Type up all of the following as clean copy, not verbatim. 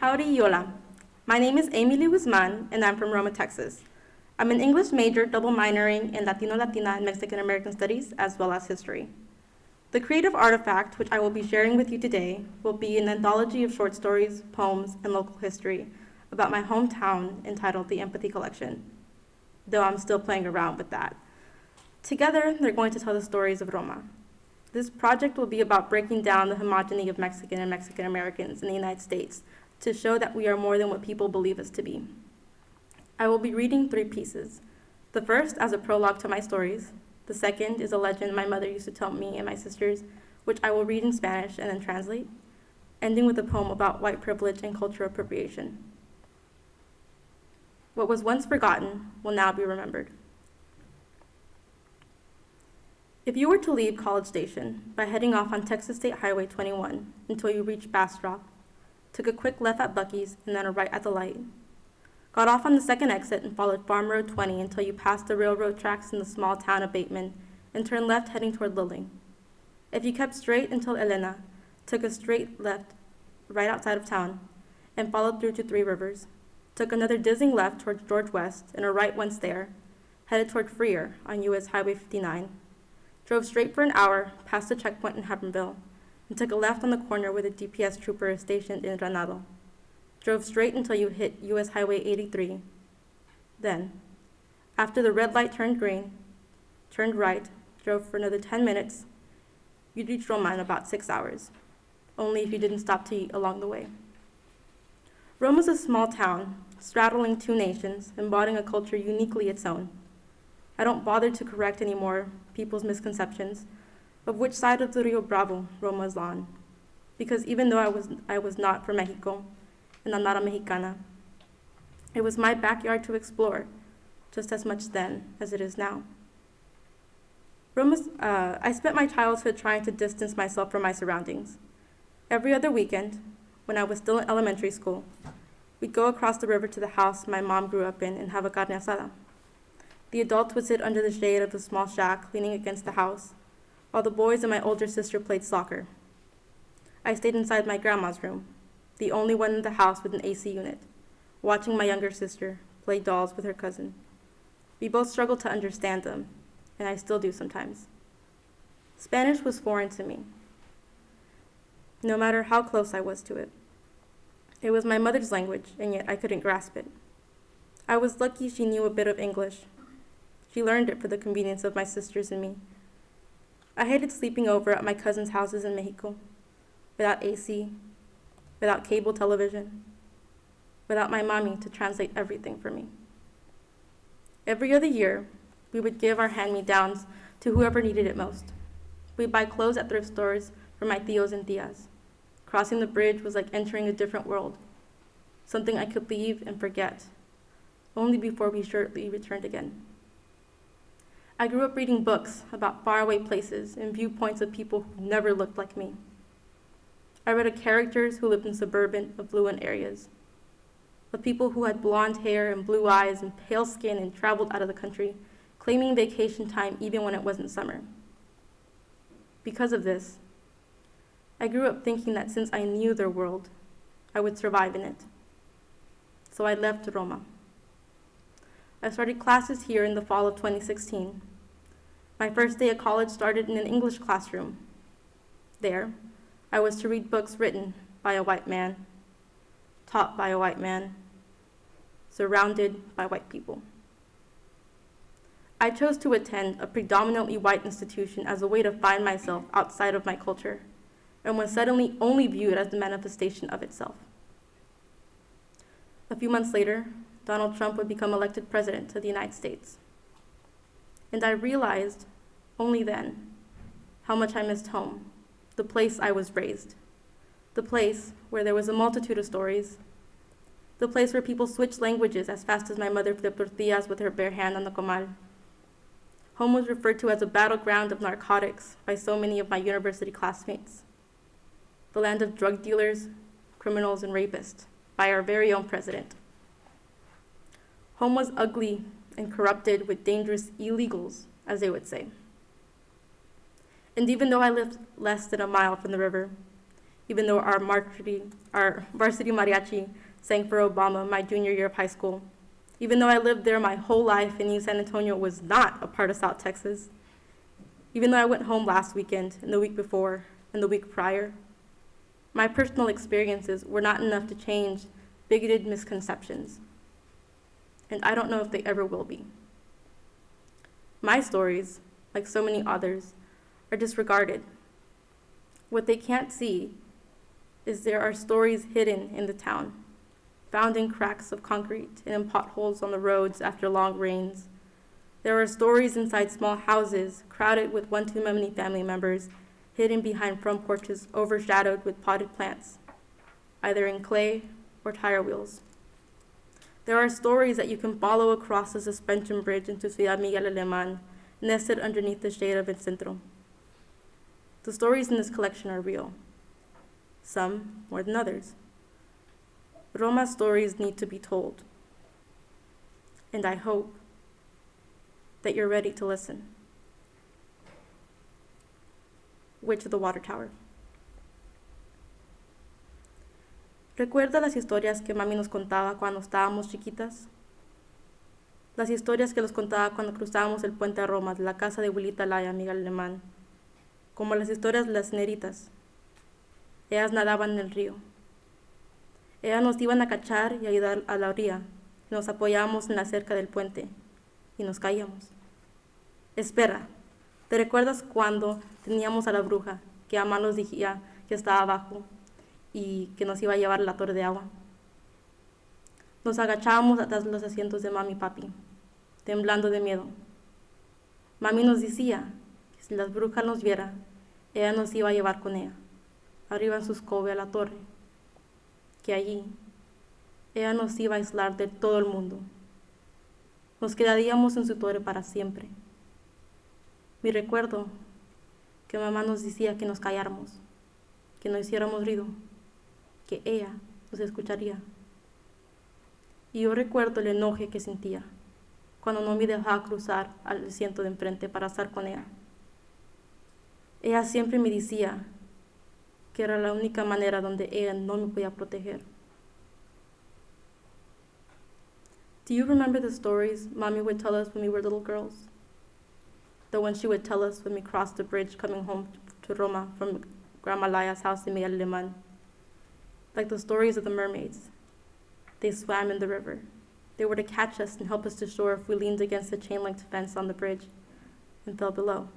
Howdy, Yola. My name is Emily Guzman, and I'm from Roma, Texas. I'm an English major, double minoring in Latino, Latina, and Mexican American Studies, as well as history. The creative artifact, which I will be sharing with you today, will be an anthology of short stories, poems, and local history about my hometown entitled The Empathy Collection, though I'm still playing around with that. Together, they're going to tell the stories of Roma. This project will be about breaking down the homogeny of Mexican and Mexican Americans in the United States to show that we are more than what people believe us to be. I will be reading 3 pieces. The first as a prologue to my stories. The second is a legend my mother used to tell me and my sisters, which I will read in Spanish and then translate, ending with a poem about white privilege and cultural appropriation. What was once forgotten will now be remembered. If you were to leave College Station by heading off on Texas State Highway 21 until you reach Bastrop, took a quick left at Buc-ee's and then a right at the light, got off on the second exit and followed Farm Road 20 until you passed the railroad tracks in the small town of Bateman and turned left heading toward Lilling. If you kept straight until Elena, took a straight left right outside of town, and followed through to 3 Rivers, took another dizzying left towards George West and a right once there, headed toward Freer on US Highway 59, drove straight for an hour past the checkpoint in Hebbronville, and took a left on the corner where the DPS trooper is stationed in Granado. Drove straight until you hit US Highway 83. Then, after the red light turned green, turned right, drove for another 10 minutes, you'd reach Roma in about 6 hours, only if you didn't stop to eat along the way. Roma's a small town, straddling 2 nations, embodying a culture uniquely its own. I don't bother to correct anymore people's misconceptions of which side of the Rio Bravo Roma is on, because even though I was not from Mexico, and I'm not a Mexicana, it was my backyard to explore, just as much then as it is now. I spent my childhood trying to distance myself from my surroundings. Every other weekend, when I was still in elementary school, we'd go across the river to the house my mom grew up in and have a carne asada. The adults would sit under the shade of the small shack leaning against the house, while the boys and my older sister played soccer. I stayed inside my grandma's room, the only one in the house with an AC unit, watching my younger sister play dolls with her cousin. We both struggled to understand them, and I still do sometimes. Spanish was foreign to me, no matter how close I was to it. It was my mother's language, and yet I couldn't grasp it. I was lucky she knew a bit of English. She learned it for the convenience of my sisters and me. I hated sleeping over at my cousins' houses in Mexico, without AC, without cable television, without my mommy to translate everything for me. Every other year, we would give our hand-me-downs to whoever needed it most. We'd buy clothes at thrift stores for my tios and tias. Crossing the bridge was like entering a different world, something I could leave and forget, only before we surely returned again. I grew up reading books about faraway places and viewpoints of people who never looked like me. I read of characters who lived in suburban, affluent areas, of people who had blonde hair and blue eyes and pale skin and traveled out of the country, claiming vacation time even when it wasn't summer. Because of this, I grew up thinking that since I knew their world, I would survive in it. So I left Roma. I started classes here in the fall of 2016. My first day at college started in an English classroom. There, I was to read books written by a white man, taught by a white man, surrounded by white people. I chose to attend a predominantly white institution as a way to find myself outside of my culture, and was suddenly only viewed as the manifestation of itself. A few months later, Donald Trump would become elected president of the United States. And I realized, only then, how much I missed home, the place I was raised, the place where there was a multitude of stories, the place where people switched languages as fast as my mother flipped tortillas with her bare hand on the comal. Home was referred to as a battleground of narcotics by so many of my university classmates, the land of drug dealers, criminals, and rapists by our very own president. Home was ugly and corrupted with dangerous illegals, as they would say. And even though I lived less than a mile from the river, even though our varsity mariachi sang for Obama my junior year of high school, even though I lived there my whole life and knew San Antonio was not a part of South Texas, even though I went home last weekend and the week before and the week prior. My personal experiences were not enough to change bigoted misconceptions, and I don't know if they ever will be. My stories, like so many others, are disregarded. What they can't see is there are stories hidden in the town, found in cracks of concrete and in potholes on the roads after long rains. There are stories inside small houses crowded with one too many family members, hidden behind front porches overshadowed with potted plants, either in clay or tire wheels. There are stories that you can follow across the suspension bridge into Ciudad Miguel Alemán, nested underneath the shade of El Centro. The stories in this collection are real, some more than others. Roma's stories need to be told, and I hope that you're ready to listen. Witch of the Water Tower. ¿Recuerda las historias que mami nos contaba cuando estábamos chiquitas? Las historias que nos contaba cuando cruzábamos el puente a Roma de la casa de abuelita Laya, Miguel Alemán. Como las historias de las neritas. Ellas nadaban en el río. Ellas nos iban a cachar y ayudar a la orilla. Y nos apoyábamos en la cerca del puente. Y nos caíamos. Espera, ¿te recuerdas cuando teníamos a la bruja que mamá nos decía que estaba abajo y que nos iba a llevar a la torre de agua? Nos agachábamos atrás de los asientos de mami y papi, temblando de miedo. Mami nos decía que si las brujas nos viera, ella nos iba a llevar con ella, arriba en su escobe a la torre, que allí ella nos iba a aislar de todo el mundo. Nos quedaríamos en su torre para siempre. Mi recuerdo que mamá nos decía que nos calláramos, que no hiciéramos ruido, que ella nos escucharía. Y yo recuerdo el enojo que sentía cuando no me dejaba cruzar al asiento de enfrente para estar con ella. Ella siempre me decía que era la única manera donde ella no me podía proteger. Do you remember the stories Mommy would tell us when we were little girls? The ones she would tell us when we crossed the bridge coming home to Roma from Grandma Laya's house in Miguel Alemán. Like the stories of the mermaids. They swam in the river. They were to catch us and help us to shore if we leaned against the chain-linked fence on the bridge and fell below.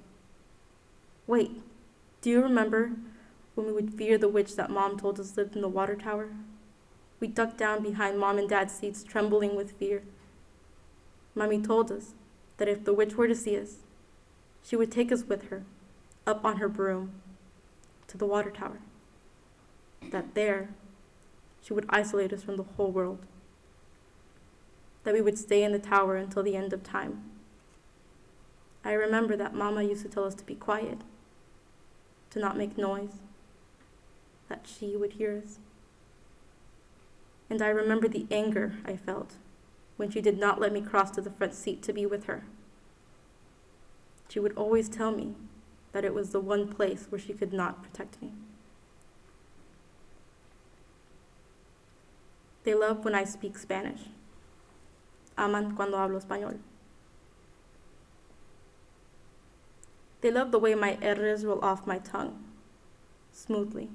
Wait, do you remember when we would fear the witch that Mom told us lived in the water tower? We ducked down behind Mom and Dad's seats, trembling with fear. Mommy told us that if the witch were to see us, she would take us with her, up on her broom, to the water tower. That there, she would isolate us from the whole world. That we would stay in the tower until the end of time. I remember that Mama used to tell us to be quiet, to not make noise, that she would hear us. And I remember the anger I felt when she did not let me cross to the front seat to be with her. She would always tell me that it was the one place where she could not protect me. They love when I speak Spanish. Aman cuando hablo español. They love the way my R's roll off my tongue, smoothly,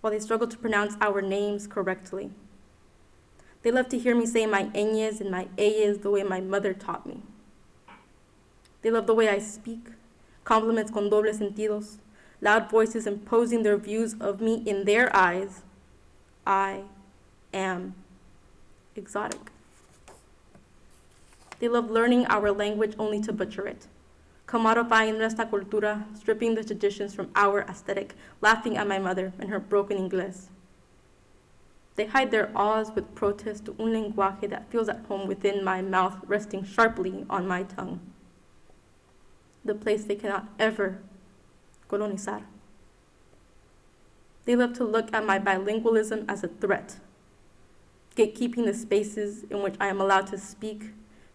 while they struggle to pronounce our names correctly. They love to hear me say my ñes and my ayes the way my mother taught me. They love the way I speak, compliments con doble sentidos, loud voices imposing their views of me in their eyes. I am exotic. They love learning our language only to butcher it, commodifying nuestra cultura, stripping the traditions from our aesthetic, laughing at my mother and her broken Ingles. They hide their awes with protest to un lenguaje that feels at home within my mouth, resting sharply on my tongue. The place they cannot ever colonizar. They love to look at my bilingualism as a threat, gatekeeping the spaces in which I am allowed to speak,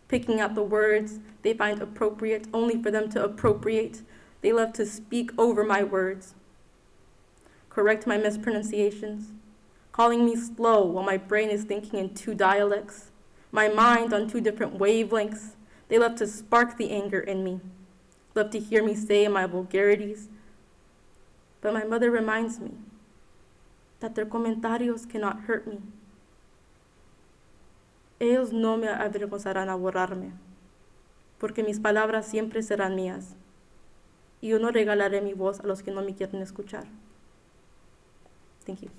picking out the words they find appropriate only for them to appropriate. They love to speak over my words, correct my mispronunciations, calling me slow while my brain is thinking in two dialects, my mind on two different wavelengths. They love to spark the anger in me, love to hear me say my vulgarities. But my mother reminds me that their comentarios cannot hurt me. Ellos no me avergonzarán a borrarme, porque mis palabras siempre serán mías, y yo no regalaré mi voz a los que no me quieren escuchar. Thank you.